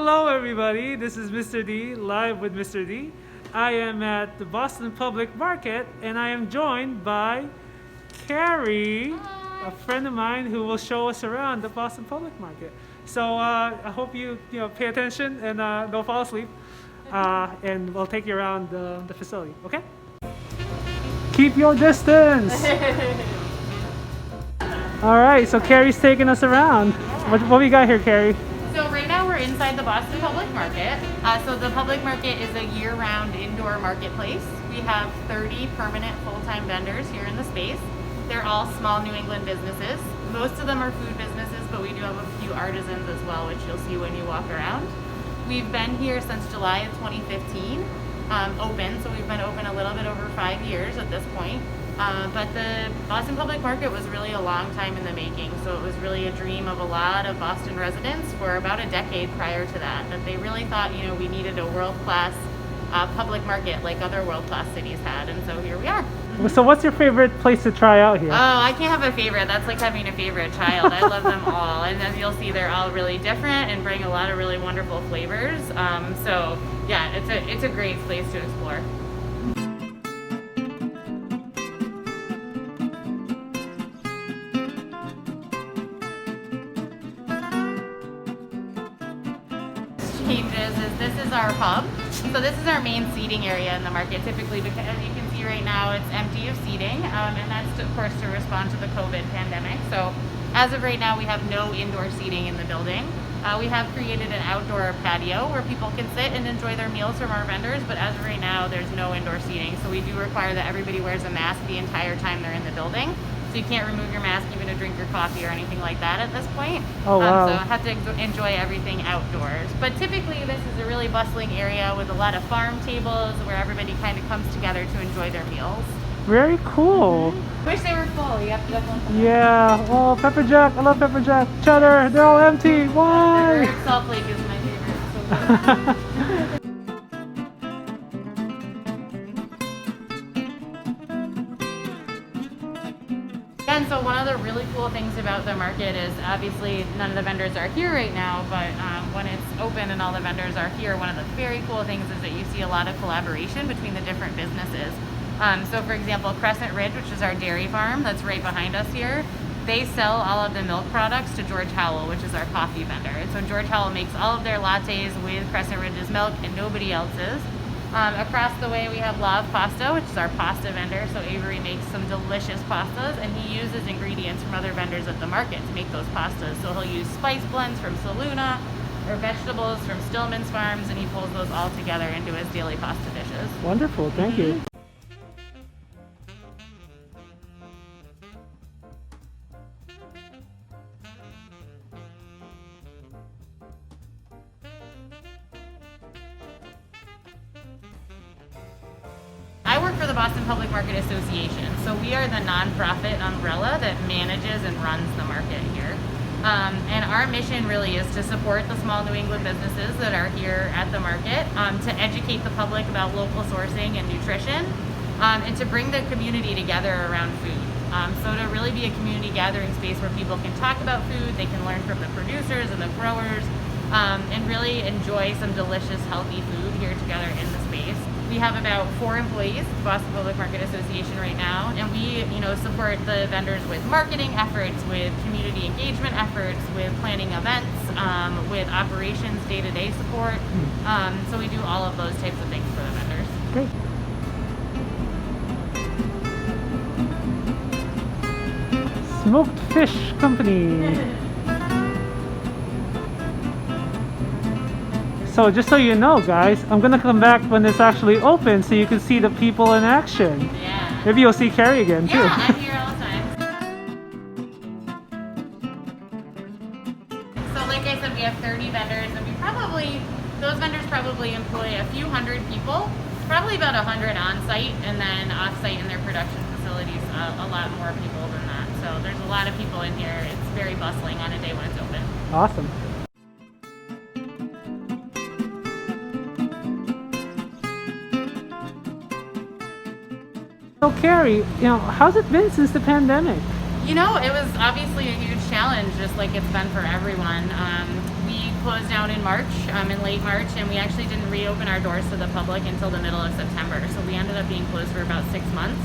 Hello everybody, this is Mr. D, live with Mr. D. I am at the Boston Public Market and I am joined by Carrie, a friend of mine who will show us around the Boston Public Market. So I hope you pay attention and don't fall asleep, and we'll take you around the facility, okay? Keep your distance! Alright, so Carrie's taking us around. What we got here, Carrie? So right now we're inside the Boston Public Market. So the Public Market is a year-round indoor marketplace. We have 30 permanent full-time vendors here in the space. They're all small New England businesses. Most of them are food businesses, but we do have a few artisans as well, which you'll see when you walk around. We've been here since July of 2015, open, so we've been open a little bit over 5 years at this point. But the Boston Public Market was really a long time in the making, so it was really a dream of a lot of Boston residents for about a decade prior to that they really thought, we needed a world-class public market like other world-class cities had, and so here we are. So what's your favorite place to try out here? Oh, I can't have a favorite. That's like having a favorite child. I love them all, and as you'll see, they're all really different and bring a lot of really wonderful flavors. So yeah, it's a great place to explore. Changes is this is our hub. So this is our main seating area in the market, typically, because as you can see right now it's empty of seating, and that's of course to respond to the COVID pandemic. So as of right now we have no indoor seating in the building. We have created an outdoor patio where people can sit and enjoy their meals from our vendors, but as of right now there's no indoor seating, so we do require that everybody wears a mask the entire time they're in the building. So you can't remove your mask even to drink your coffee or anything like that at this point. Oh, wow. So have to enjoy everything outdoors. But typically this is a really bustling area with a lot of farm tables where everybody kind of comes together to enjoy their meals. Very cool. Wish they were full. You have to definitely come. Yeah, oh, pepper jack, I love pepper jack. Cheddar, they're all empty. Why? Salt Lake is my favorite. So good. And so one of the really cool things about the market is obviously none of the vendors are here right now, but when it's open and all the vendors are here, one of the very cool things is that you see a lot of collaboration between the different businesses. So for example, Crescent Ridge, which is our dairy farm that's right behind us here, they sell all of the milk products to George Howell, which is our coffee vendor. And so George Howell makes all of their lattes with Crescent Ridge's milk and nobody else's. Across the way we have Love Pasta, which is our pasta vendor. So Avery makes some delicious pastas, and he uses ingredients from other vendors at the market to make those pastas. So he'll use spice blends from Saluna or vegetables from Stillman's Farms, and he pulls those all together into his daily pasta dishes. Wonderful, thank you. I work for the Boston Public Market Association, so we are the nonprofit umbrella that manages and runs the market here. And our mission really is to support the small New England businesses that are here at the market, to educate the public about local sourcing and nutrition, and to bring the community together around food. So to really be a community gathering space where people can talk about food, they can learn from the producers and the growers, and really enjoy some delicious, healthy food here together in the space. We have about 4 employees at the Boston Public Market Association right now, and we support the vendors with marketing efforts, with community engagement efforts, with planning events, with operations, day-to-day support. So we do all of those types of things for the vendors. Great. Smoked Fish Company. So just so you know, guys, I'm gonna come back when it's actually open so you can see the people in action. Yeah. Maybe you'll see Carrie again too. Yeah, I'm here all the time. So like I said, we have 30 vendors, and those vendors probably employ a few hundred people, probably about 100 on site, and then off site in their production facilities, a lot more people than that. So there's a lot of people in here. It's very bustling on a day when it's open. Awesome. So Carrie, how's it been since the pandemic? It was obviously a huge challenge, just like it's been for everyone. We closed down in March, in late March, and we actually didn't reopen our doors to the public until the middle of September. So we ended up being closed for about 6 months,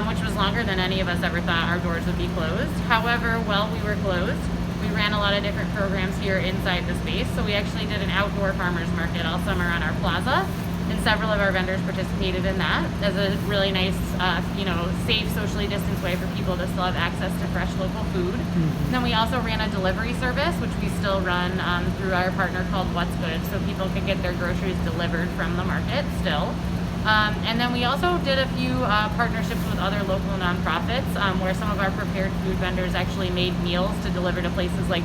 which was longer than any of us ever thought our doors would be closed. However, while we were closed, we ran a lot of different programs here inside the space. So we actually did an outdoor farmers market all summer on our plaza, and several of our vendors participated in that as a really nice, safe, socially distanced way for people to still have access to fresh local food. Then we also ran a delivery service, which we still run through our partner called What's Good, so people can get their groceries delivered from the market still. And then we also did a few partnerships with other local nonprofits where some of our prepared food vendors actually made meals to deliver to places like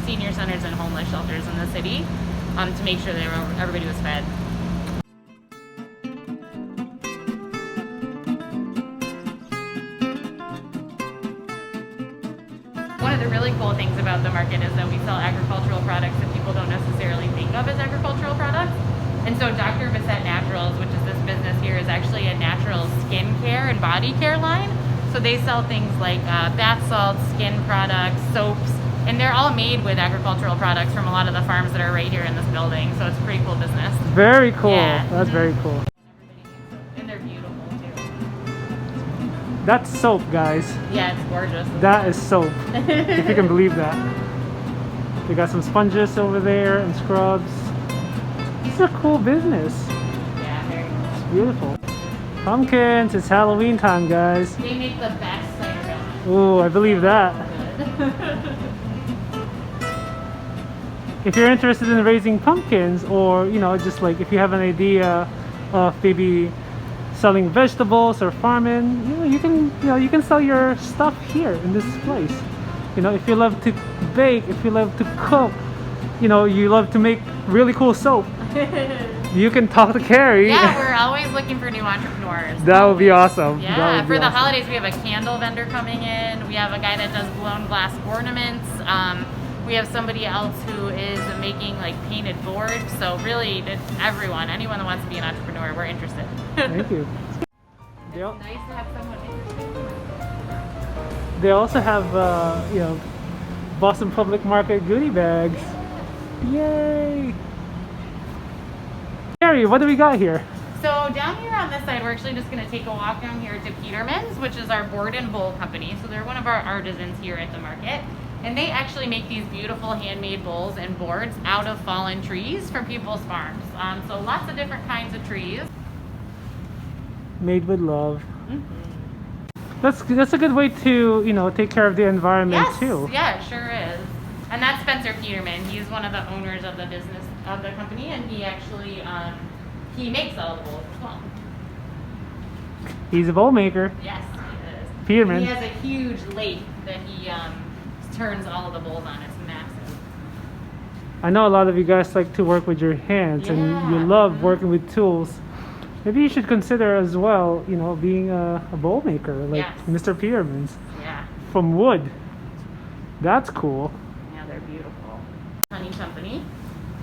senior centers and homeless shelters in the city to make sure everybody was fed. One of the really cool things about the market is that we sell agricultural products that people don't necessarily think of as agricultural products. And so Dr. Bissett Naturals, which is this business here, is actually a natural skin care and body care line. So they sell things like bath salts, skin products, soaps, and they're all made with agricultural products from a lot of the farms that are right here in this building. So it's a pretty cool business. Very cool. Yeah. That's very cool. And they're beautiful too. That's soap, guys. Yeah, it's gorgeous. That is soap. If you can believe that. They got some sponges over there and scrubs. It's a cool business. Yeah, very cool. It's beautiful. Pumpkins, it's Halloween time, guys. They make the best cider donuts. Ooh, I believe that. Good. If you're interested in raising pumpkins, or just like if you have an idea of maybe selling vegetables or farming, you can sell your stuff here in this place. If you love to bake, if you love to cook, you love to make really cool soap, you can talk to Carrie. Yeah, we're always looking for new entrepreneurs. That would be awesome. Yeah, That would for be the awesome. holidays we have a candle vendor coming in. We have a guy that does blown glass ornaments. We have somebody else who is making like painted boards. So really, anyone that wants to be an entrepreneur, we're interested. Thank you. It's nice to have someone interested. They also have Boston Public Market goodie bags. Yay! Carrie, what do we got here? So down here on this side, we're actually just going to take a walk down here to Peterman's, which is our board and bowl company. So they're one of our artisans here at the market. And they actually make these beautiful handmade bowls and boards out of fallen trees from people's farms. So lots of different kinds of trees. Made with love. That's a good way to take care of the environment too. Yeah, it sure is. And that's Spencer Peterman. He's one of the owners of the business of the company, and he actually he makes all the bowls as well. He's a bowl maker. Yes, he is. Peterman. He has a huge lathe that he turns all of the bowls on. It's massive. I know a lot of you guys like to work with your hands, and you love working with tools. Maybe you should consider as well, being a bowl maker like Mr. Peterman's. Yeah. From wood. That's cool. Yeah, they're beautiful. Honey company.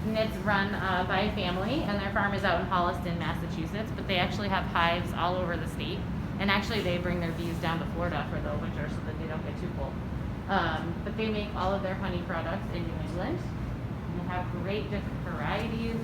And it's run by a family, and their farm is out in Holliston, Massachusetts, but they actually have hives all over the state. And actually they bring their bees down to Florida for the winter so that they don't get too cold. But they make all of their honey products in New England. And they have great different varieties.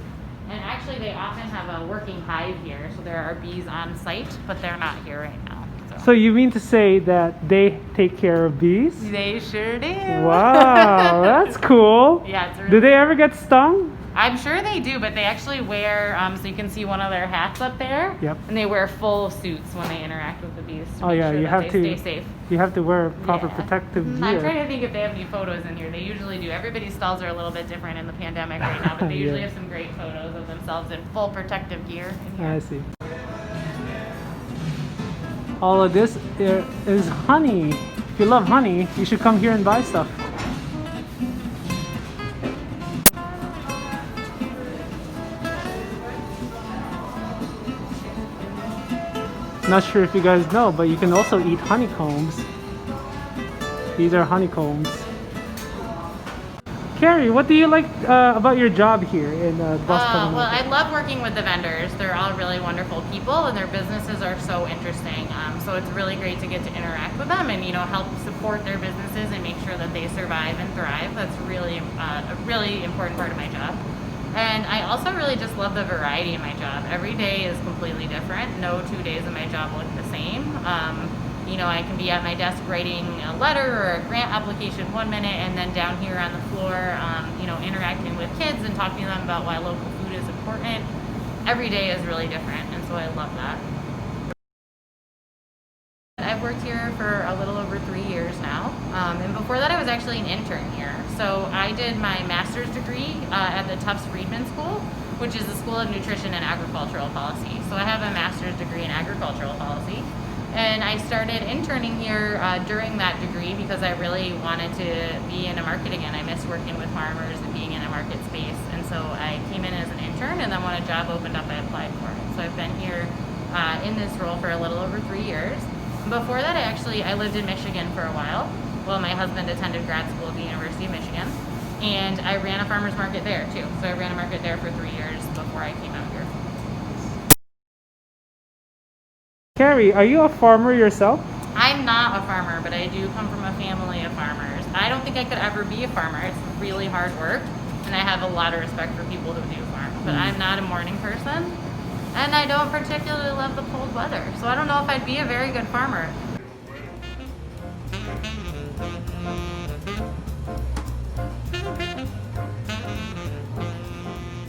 And actually they often have a working hive here, so there are bees on site, but they're not here right now. So you mean to say that they take care of bees? They sure do. Wow, that's cool. Yeah, it's really Do they ever get stung? I'm sure they do, but they actually wear, so you can see one of their hats up there. Yep. And they wear full suits when they interact with the bees to Oh make yeah, sure you that have they to stay safe. You have to wear proper protective I'm gear. trying to think if they have any photos in here. They usually do. Everybody's stalls are a little bit different in the pandemic right now, but they usually have some great photos of themselves in full protective gear in here. I see. All of this is honey. If you love honey, you should come here and buy stuff. Not sure if you guys know, but you can also eat honeycombs. These are honeycombs. Carrie, what do you like about your job here in Boston? Well, I love working with the vendors. They're all really wonderful people, and their businesses are so interesting. So it's really great to get to interact with them and help support their businesses and make sure that they survive and thrive. That's really a really important part of my job. And I also really just love the variety of my job. Every day is completely different. No 2 days of my job look the same. I can be at my desk writing a letter or a grant application 1 minute, and then down here on the floor, interacting with kids and talking to them about why local food is important. Every day is really different, and so I love that. I've worked here for a little over 3 years now, and before that I was actually an intern here. So I did my master's degree at the Tufts Friedman School, which is the School of Nutrition and Agricultural Policy. So I have a master's degree in agricultural policy. And I started interning here during that degree because I really wanted to be in a market again. I miss working with farmers and being in a market space. And so I came in as an intern, and then when a job opened up, I applied for it. So I've been here in this role for a little over 3 years. Before that, I lived in Michigan for a while. Well, my husband attended grad school at the University of Michigan, and I ran a farmer's market there too. So I ran a market there for 3 years before I came out here. Carrie, are you a farmer yourself? I'm not a farmer, but I do come from a family of farmers. I don't think I could ever be a farmer. It's really hard work, and I have a lot of respect for people who do farm. But I'm not a morning person, and I don't particularly love the cold weather. So I don't know if I'd be a very good farmer.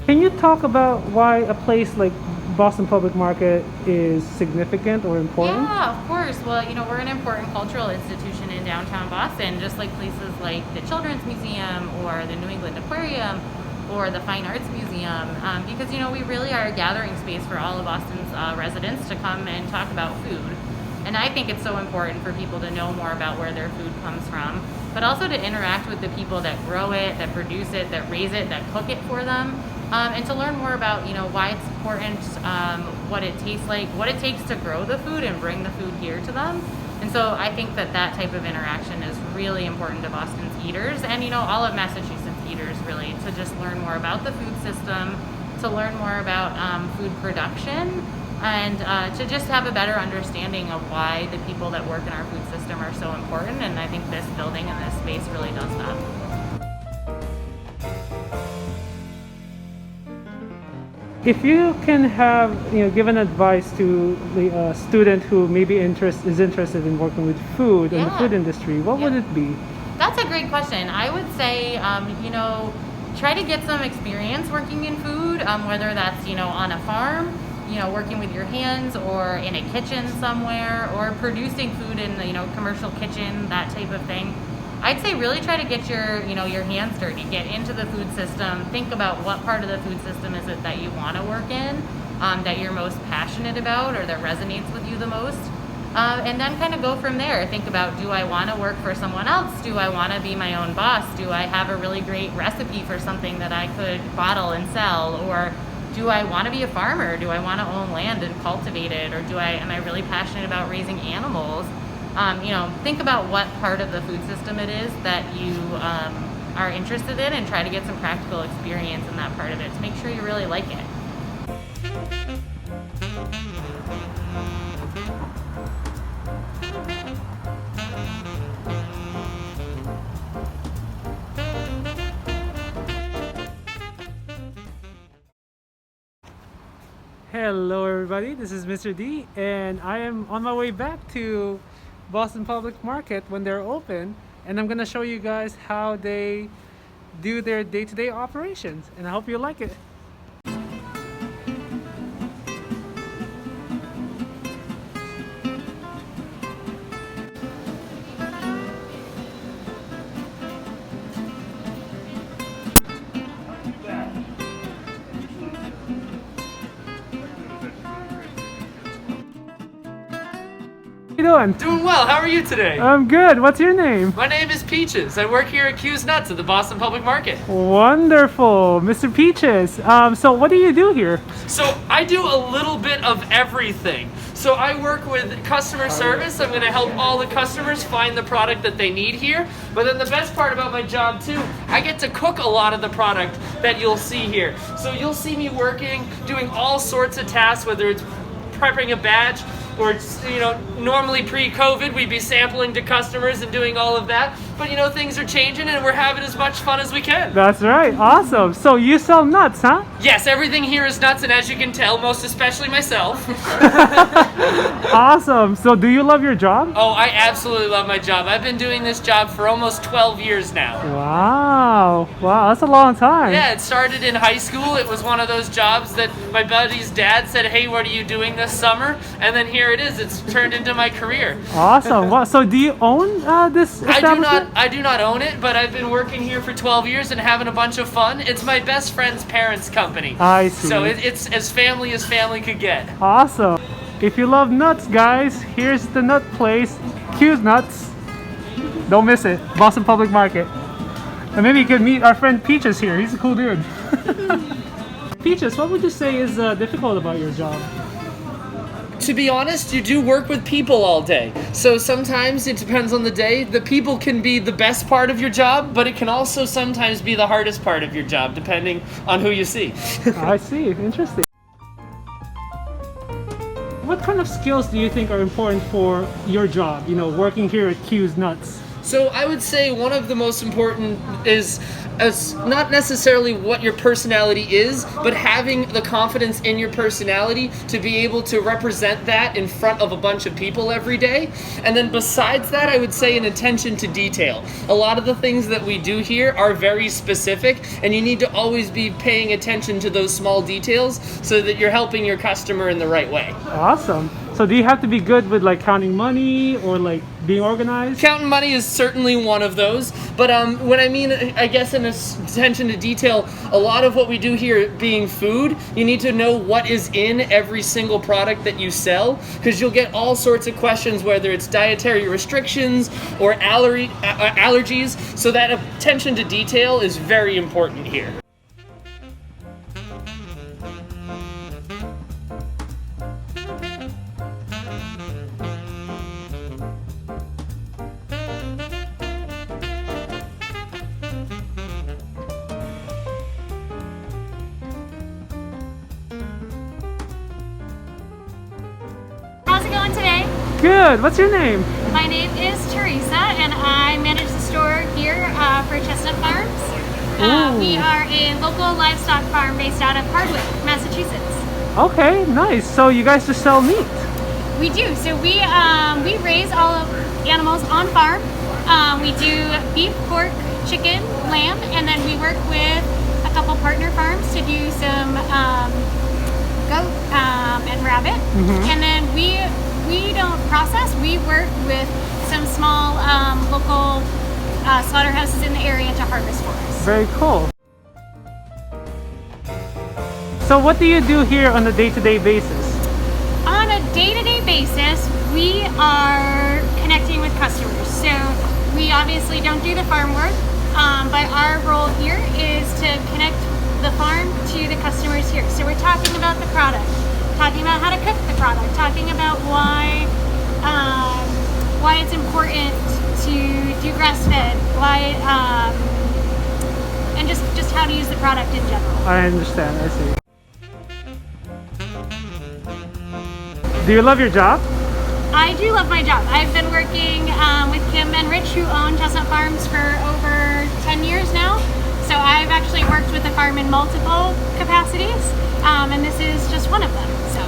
Can you talk about why a place like Boston Public Market is significant or important? Yeah, of course. Well, we're an important cultural institution in downtown Boston, just like places like the Children's Museum or the New England Aquarium or the Fine Arts Museum, because, we really are a gathering space for all of Boston's residents to come and talk about food. And I think it's so important for people to know more about where their food comes from, but also to interact with the people that grow it, that produce it, that raise it, that cook it for them. And to learn more about, why it's important, what it tastes like, what it takes to grow the food and bring the food here to them. And so I think that type of interaction is really important to Boston's eaters and, all of Massachusetts eaters, really, to just learn more about the food system, to learn more about food production, and to just have a better understanding of why the people that work in our food system are so important. And I think this building and this space really does that. If you can have, give an advice to the student who maybe is interested in working with food in the food industry, what would it be? That's a great question. I would say, try to get some experience working in food, whether that's, on a farm, working with your hands, or in a kitchen somewhere, or producing food in the, commercial kitchen, that type of thing. I'd say really try to get your hands dirty, get into the food system, think about what part of the food system is it that you want to work in, that you're most passionate about or that resonates with you the most. And then kind of go from there. Think about, do I want to work for someone else? Do I want to be my own boss? Do I have a really great recipe for something that I could bottle and sell? Or do I want to be a farmer? Do I want to own land and cultivate it? Or am I really passionate about raising animals? Think about what part of the food system it is that you are interested in, and try to get some practical experience in that part of it to make sure you really like it. Hello everybody, this is Mr. D, and I am on my way back to Boston Public Market when they're open, and I'm gonna show you guys how they do their day-to-day operations, and I hope you like it. How you doing? Doing well. How are you today? I'm good. What's your name? My name is Peaches. I work here at Q's Nuts at the Boston Public Market. Wonderful, Mr. Peaches. So what do you do here? So I do a little bit of everything. So I work with customer service. I'm going to help all the customers find the product that they need here. But then the best part about my job too, I get to cook a lot of the product that you'll see here. So you'll see me working, doing all sorts of tasks, whether it's prepping a batch, or it's, normally pre-COVID, we'd be sampling to customers and doing all of that. But things are changing and we're having as much fun as we can. That's right. Awesome. So you sell nuts, huh? Yes, everything here is nuts, and as you can tell, most especially myself. Awesome. So do you love your job? Oh, I absolutely love my job. I've been doing this job for almost 12 years now. Wow. Wow, that's a long time. Yeah, it started in high school. It was one of those jobs that my buddy's dad said, hey, what are you doing this summer? And then here it is. It's turned into my career. Awesome. Wow. So do you own this establishment? I do not own it, but I've been working here for 12 years and having a bunch of fun. It's my best friend's parents' company. I see. So it's as family could get. Awesome. If you love nuts, guys, here's the nut place, Q's Nuts. Don't miss it. Boston Public Market. And maybe you could meet our friend Peaches here. He's a cool dude. Peaches, what would you say is difficult about your job? To be honest, you do work with people all day. So sometimes it depends on the day. The people can be the best part of your job, but it can also sometimes be the hardest part of your job, depending on who you see. I see. Interesting. What kind of skills do you think are important for your job, working here at Q's Nuts? So I would say one of the most important is not necessarily what your personality is, but having the confidence in your personality to be able to represent that in front of a bunch of people every day. And then besides that, I would say an attention to detail. A lot of the things that we do here are very specific, and you need to always be paying attention to those small details so that you're helping your customer in the right way. Awesome. So do you have to be good with counting money or being organized? Counting money is certainly one of those, but when I mean, I guess in attention to detail, a lot of what we do here being food, you need to know what is in every single product that you sell, because you'll get all sorts of questions, whether it's dietary restrictions or allergies, so that attention to detail is very important here. How's it going today? Good. What's your name? My name is Teresa, and I manage the store here for Chestnut Farms. We are a local livestock farm based out of Hardwick, Massachusetts. Okay, nice. So you guys just sell meat? We do. So we raise all of animals on farm. We do beef, pork, chicken, lamb, and then we work with a couple partner farms to do some goat and rabbit. And then we don't process. We work with some small local slaughterhouses in the area to harvest for us. Very cool. So what do you do here on a day-to-day basis? On a day-to-day basis, we are connecting with customers. So we obviously don't do the farm work, but our role here is to connect the farm to the customers here. So we're talking about the product, talking about how to cook the product, talking about why it's important to do grass-fed, and just how to use the product in general. I understand. I see. Do you love your job? I do love my job. I've been working with Kim and Rich, who own Chestnut Farms, for over 10 years now. So I've actually worked with the farm in multiple capacities, and this is just one of them. So.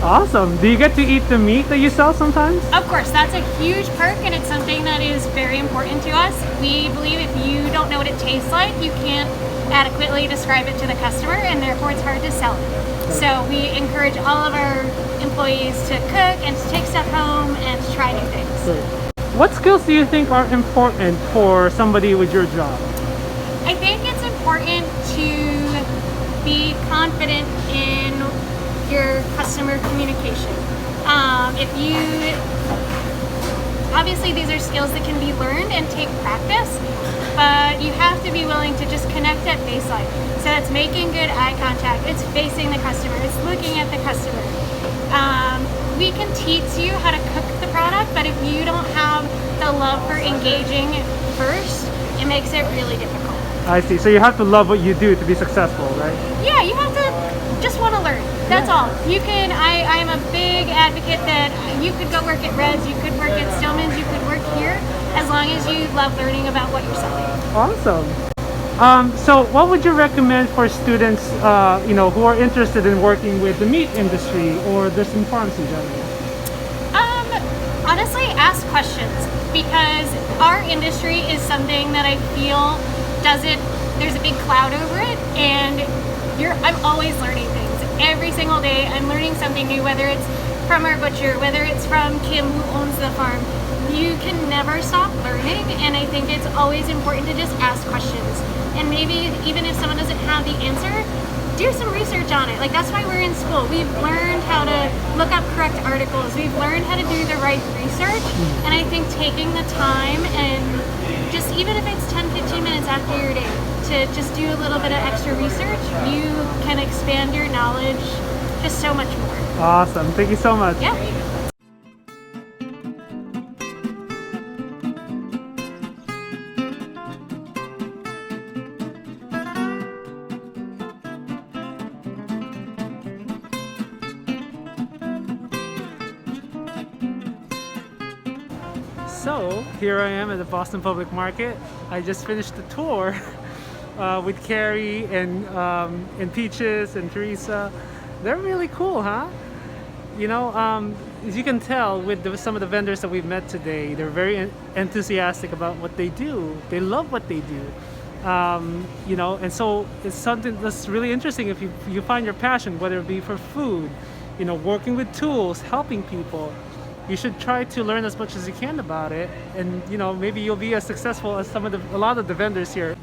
Awesome. Do you get to eat the meat that you sell sometimes? Of course, that's a huge perk, and it's something that is very important to us. We believe if you don't know what it tastes like, you can't adequately describe it to the customer, and therefore it's hard to sell it. So we encourage all of our employees to cook and to take stuff home and to try new things. Great. What skills do you think are important for somebody with your job? I think it's important to be confident in your customer communication. Obviously these are skills that can be learned and take practice, but you have to be willing to just connect at baseline. So it's making good eye contact, it's facing the customer, it's looking at the customer. we can teach you how to cook the product, but if you don't have the love for engaging first, it makes it really difficult. I see. So you have to love what you do to be successful, right? Yeah, you have to just want to learn. That's all. You can, I am a big advocate that you could go work at Red's, you could work at Stillman's, you could work here, as long as you love learning about what you're selling. Awesome. So what would you recommend for students, who are interested in working with the meat industry or just in farms in general? Honestly, ask questions, because our industry is something that I feel there's a big cloud over it, and I'm always learning things. Every single day I'm learning something new, whether it's from our butcher, whether it's from Kim who owns the farm. You can never stop learning, and I think it's always important to just ask questions. And maybe even if someone doesn't have the answer, do some research on it. Like, that's why we're in school. We've learned how to look up correct articles. We've learned how to do the right research. And I think taking the time, and just even if it's 10-15 minutes after your day, to just do a little bit of extra research, you can expand your knowledge just so much more. Awesome. Thank you so much. Yeah. So here I am at the Boston Public Market. I just finished the tour with Carrie and Peaches and Teresa. They're really cool, huh? As you can tell with some of the vendors that we've met today, they're very enthusiastic about what they do. They love what they do. And so it's something that's really interesting if you find your passion, whether it be for food, working with tools, helping people. You should try to learn as much as you can about it, and maybe you'll be as successful as a lot of the vendors here.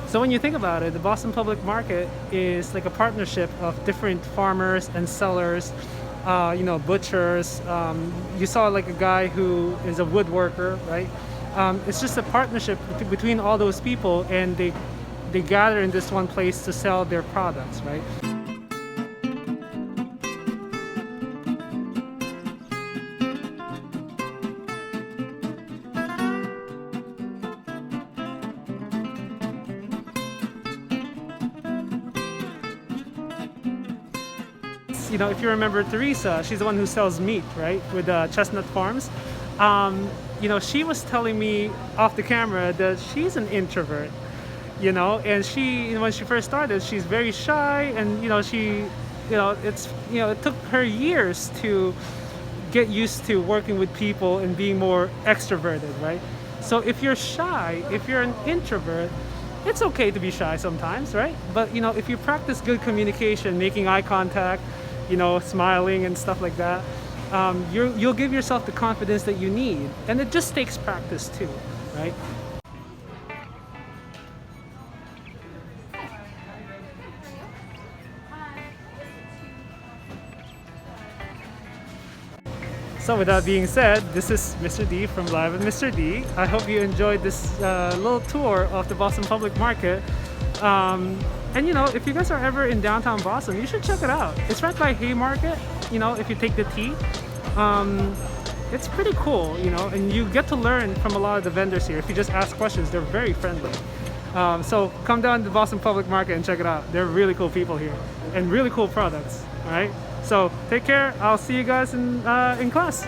So when you think about it, the Boston Public Market is like a partnership of different farmers and sellers, butchers. You saw like a guy who is a woodworker, right? It's just a partnership between all those people, and they gather in this one place to sell their products, right? If you remember Teresa, she's the one who sells meat, right, with Chestnut Farms. She was telling me off the camera that she's an introvert, and when she first started, she's very shy, and it took her years to get used to working with people and being more extroverted, right? So if you're shy, if you're an introvert, it's okay to be shy sometimes, right? But if you practice good communication, making eye contact, smiling and stuff like that, you'll give yourself the confidence that you need, and it just takes practice too, right? So with that being said, this is Mr. D from Live with Mr. D. I hope you enjoyed this little tour of the Boston Public Market. And if you guys are ever in downtown Boston, you should check it out. It's right by Haymarket, if you take the T. It's pretty cool, and you get to learn from a lot of the vendors here. If you just ask questions, they're very friendly. So come down to the Boston Public Market and check it out. They're really cool people here and really cool products, all right? So take care. I'll see you guys in class.